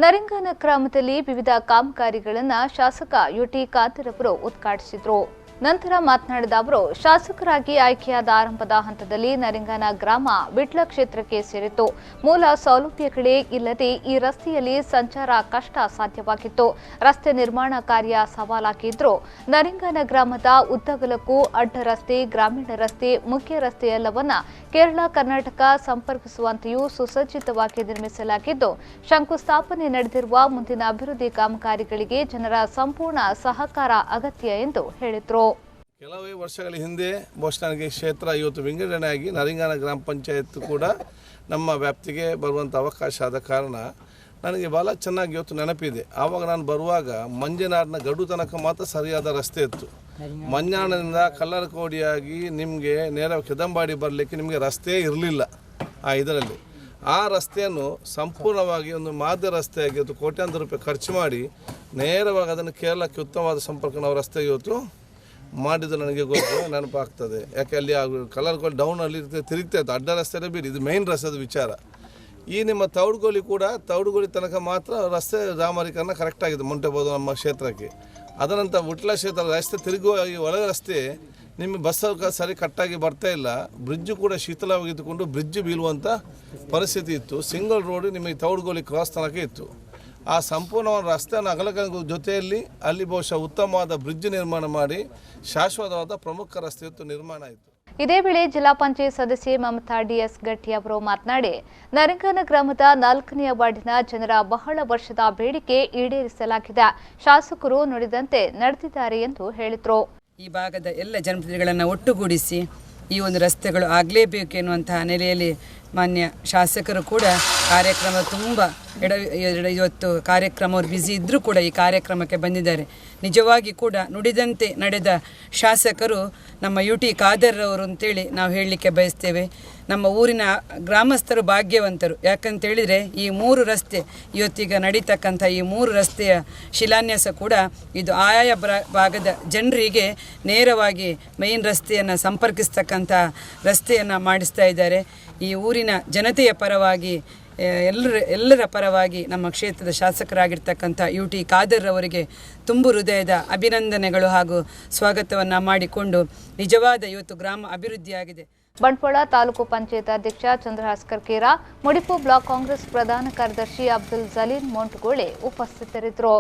ನರಿಂಗನ ಗ್ರಾಮದಲ್ಲಿ ವಿವಿಧ ಕಾಮಗಾರಿಗಳನ್ನು ಶಾಸಕ ಯುಟಿ ಖಾದರ್ ಅವರು ಉದ್ಘಾಟಿಸಿದರು. ನಂತರ ಮಾತನಾಡಿದ ಅವರು, ಶಾಸಕರಾಗಿ ಆಯ್ಕೆಯಾದ ಆರಂಭದ ಹಂತದಲ್ಲಿ ನರಿಂಗನ ಗ್ರಾಮ ವಿಟ್ಲ ಕ್ಷೇತ್ರಕ್ಕೆ ಸೇರಿತ್ತು. ಮೂಲ ಸೌಲಭ್ಯಗಳೇ ಇಲ್ಲದೆ ಈ ರಸ್ತೆಯಲ್ಲಿ ಸಂಚಾರ ಕಷ್ಟ ಸಾಧ್ಯವಾಗಿತ್ತು. ರಸ್ತೆ ನಿರ್ಮಾಣ ಕಾರ್ಯ ಸವಾಲಾಗಿದ್ದರೂ ನರಿಂಗನ ಗ್ರಾಮದ ಉದ್ದಗಲಕ್ಕೂ ಅಡ್ಡ ರಸ್ತೆ, ಗ್ರಾಮೀಣ ರಸ್ತೆ, ಮುಖ್ಯ ರಸ್ತೆ ಎಲ್ಲವನ್ನ ಕೇರಳ ಕರ್ನಾಟಕ ಸಂಪರ್ಕಿಸುವಂತೆಯೂ ಸುಸಜ್ಜಿತವಾಗಿ ನಿರ್ಮಿಸಲಾಗಿದ್ದು, ಶಂಕುಸ್ಥಾಪನೆ ನಡೆದಿರುವ ಮುಂದಿನ ಅಭಿವೃದ್ಧಿ ಕಾಮಗಾರಿಗಳಿಗೆ ಜನರ ಸಂಪೂರ್ಣ ಸಹಕಾರ ಅಗತ್ಯ ಎಂದು ಹೇಳಿದರು. ಕೆಲವೇ ವರ್ಷಗಳ ಹಿಂದೆ ಬಹುಶಃ ಕ್ಷೇತ್ರ ಇವತ್ತು ವಿಂಗಡಣೆಯಾಗಿ ನರಿಂಗನ ಗ್ರಾಮ ಪಂಚಾಯತ್ ಕೂಡ ನಮ್ಮ ವ್ಯಾಪ್ತಿಗೆ ಬರುವಂಥ ಅವಕಾಶ ಆದ ಕಾರಣ ನನಗೆ ಭಾಳ ಚೆನ್ನಾಗಿ ಇವತ್ತು ನೆನಪಿದೆ. ಆವಾಗ ನಾನು ಬರುವಾಗ ಮಂಜನಾಡಿನ ಗಡು ತನಕ ಮಾತ್ರ ಸರಿಯಾದ ರಸ್ತೆ ಇತ್ತು. ಮಂಜಾಣದಿಂದ ಕಲ್ಲರಕೋಡಿಯಾಗಿ ನಿಮಗೆ ನೇರ ಕೆದಂಬಾಡಿ ಬರಲಿಕ್ಕೆ ನಿಮಗೆ ರಸ್ತೆ ಇರಲಿಲ್ಲ. ಇದರಲ್ಲಿ ಆ ರಸ್ತೆಯನ್ನು ಸಂಪೂರ್ಣವಾಗಿ ಒಂದು ಮಾದರಿ ರಸ್ತೆಯಾಗಿ ಇವತ್ತು ಕೋಟ್ಯಾಂತರ ರೂಪಾಯಿ ಖರ್ಚು ಮಾಡಿ ನೇರವಾಗಿ ಅದನ್ನು ಕೇರಳಕ್ಕೆ ಉತ್ತಮವಾದ ಸಂಪರ್ಕ ನಾವು ರಸ್ತೆಗೆ ಇವತ್ತು ಮಾಡಿದ್ದು ನನಗೆ ಗೊತ್ತು, ನೆನಪಾಗ್ತದೆ. ಯಾಕೆ ಅಲ್ಲಿ ಕಲ್ಲರ್ಗೋಲಿ ಡೌನಲ್ಲಿ ತಿರುಗ್ತಾ ಇತ್ತು, ಅಡ್ಡ ರಸ್ತೆ ಬಿಡಿ, ಇದು ಮೇನ್ ರಸ್ತೆದ ವಿಚಾರ. ಈ ನಿಮ್ಮ ತೌಡುಗೋಲಿ ಕೂಡ ತೌಡುಗೋಲಿ ತನಕ ಮಾತ್ರ ರಸ್ತೆ ಡಾಮರೀಕರಣ ಕರೆಕ್ಟಾಗಿದೆ ಮೊಂಟೆಬೋದು ನಮ್ಮ ಕ್ಷೇತ್ರಕ್ಕೆ. ಅದನಂತರ ವಿಟ್ಲ ಕ್ಷೇತ್ರ ರಸ್ತೆ ತಿರುಗುವ ಈ ಒಳಗೆ ರಸ್ತೆ ನಿಮ್ಮ ಬಸ್ ಸರಿ ಕಟ್ಟಾಗಿ ಬರ್ತಾ ಇಲ್ಲ. ಬ್ರಿಡ್ಜು ಕೂಡ ಶೀತಲವಾಗಿದ್ದುಕೊಂಡು ಬ್ರಿಡ್ಜ್ ಬೀಳುವಂಥ ಪರಿಸ್ಥಿತಿ ಇತ್ತು. ಸಿಂಗಲ್ ರೋಡ್ ನಿಮಗೆ ತೌಡುಗೋಲಿ ಕ್ರಾಸ್ ತನಕ ಇತ್ತು. ಆ ಸಂಪೂರ್ಣವಾದ ರಸ್ತೆಯನ್ನು ಅಗಲಕ ಜೊತೆಯಲ್ಲಿ ಅಲ್ಲಿ ಬಹುಶಃ ಉತ್ತಮವಾದ ಬ್ರಿಡ್ಜ್ ನಿರ್ಮಾಣ ಮಾಡಿ ಶಾಶ್ವತವಾದ ಪ್ರಮುಖ ರಸ್ತೆ ಇವತ್ತು ನಿರ್ಮಾಣ ಆಯಿತು. ಇದೇ ವೇಳೆ ಜಿಲ್ಲಾ ಪಂಚಾಯತ್ ಸದಸ್ಯೆ ಮಮತಾ ಡಿಎಸ್ ಗಟ್ಟಿ ಅವರು ಮಾತನಾಡಿ, ನರಿಂಗನ ಗ್ರಾಮದ 4ನೇ ವಾರ್ಡಿನ ಜನರ ಬಹಳ ವರ್ಷದ ಬೇಡಿಕೆ ಈಡೇರಿಸಲಾಗಿದೆ. ಶಾಸಕರು ನುಡಿದಂತೆ ನಡೆದಿದ್ದಾರೆ ಎಂದು ಹೇಳಿದರು. ಈ ಭಾಗದ ಎಲ್ಲ ಜನಪ್ರತಿನಿಧಿಗಳನ್ನು ಒಟ್ಟುಗೂಡಿಸಿ ಈ ಒಂದು ರಸ್ತೆಗಳು ಆಗಲೇಬೇಕು ಎನ್ನುವಂತಹ ನೆಲೆಯಲ್ಲಿ ಮಾನ್ಯ ಶಾಸಕರು ಕೂಡ ಕಾರ್ಯಕ್ರಮ ತುಂಬ ಇವತ್ತು ಕಾರ್ಯಕ್ರಮ ಬ್ಯುಸಿ ಇದ್ದರೂ ಕೂಡ ಈ ಕಾರ್ಯಕ್ರಮಕ್ಕೆ ಬಂದಿದ್ದಾರೆ. ನಿಜವಾಗಿ ಕೂಡ ನುಡಿದಂತೆ ನಡೆದ ಶಾಸಕರು ನಮ್ಮ ಯುಟಿ ಖಾದರ್ ಅವರು ಅಂತೇಳಿ ನಾವು ಹೇಳಲಿಕ್ಕೆ ಬಯಸ್ತೇವೆ. ನಮ್ಮ ಊರಿನ ಗ್ರಾಮಸ್ಥರು ಭಾಗ್ಯವಂತರು. ಯಾಕಂತೇಳಿದರೆ ಈ 3 ರಸ್ತೆ ಇವತ್ತೀಗ ನಡೀತಕ್ಕಂಥ ಈ 3 ರಸ್ತೆಯ ಶಿಲಾನ್ಯಾಸ ಕೂಡ ಇದು ಆಯಾ ಭಾಗದ ಜನರಿಗೆ ನೇರವಾಗಿ ಮೇನ್ ರಸ್ತೆಯನ್ನು ಸಂಪರ್ಕಿಸ್ತಕ್ಕಂಥ ರಸ್ತೆಯನ್ನು ಮಾಡಿಸ್ತಾ ಇದ್ದಾರೆ. ಈ ಊರಿನ ಜನತೆಯ ಪರವಾಗಿ ಎಲ್ಲರ ಪರವಾಗಿ ನಮ್ಮ ಕ್ಷೇತ್ರದ ಶಾಸಕರಾಗಿರ್ತಕ್ಕಂಥ ಯುಟಿ ಖಾದರ್ ಅವರಿಗೆ ತುಂಬು ಹೃದಯದ ಅಭಿನಂದನೆಗಳು ಹಾಗೂ ಸ್ವಾಗತವನ್ನು ಮಾಡಿಕೊಂಡು ನಿಜವಾದ ಇವತ್ತು ಗ್ರಾಮ ಅಭಿವೃದ್ಧಿಯಾಗಿದೆ. ಬಂಟ್ವಾಳ ತಾಲೂಕು ಪಂಚಾಯತ್ ಅಧ್ಯಕ್ಷ ಚಂದ್ರಹಾಸ್ಕರ್ ಕೇರಾ, ಮುಡಿಪು ಬ್ಲಾಕ್ ಕಾಂಗ್ರೆಸ್ ಪ್ರಧಾನ ಕಾರ್ಯದರ್ಶಿ ಅಬ್ದುಲ್ ಜಲೀಲ್ ಮೊಂಟಗೋಳೆ ಉಪಸ್ಥಿತರಿದ್ದರು.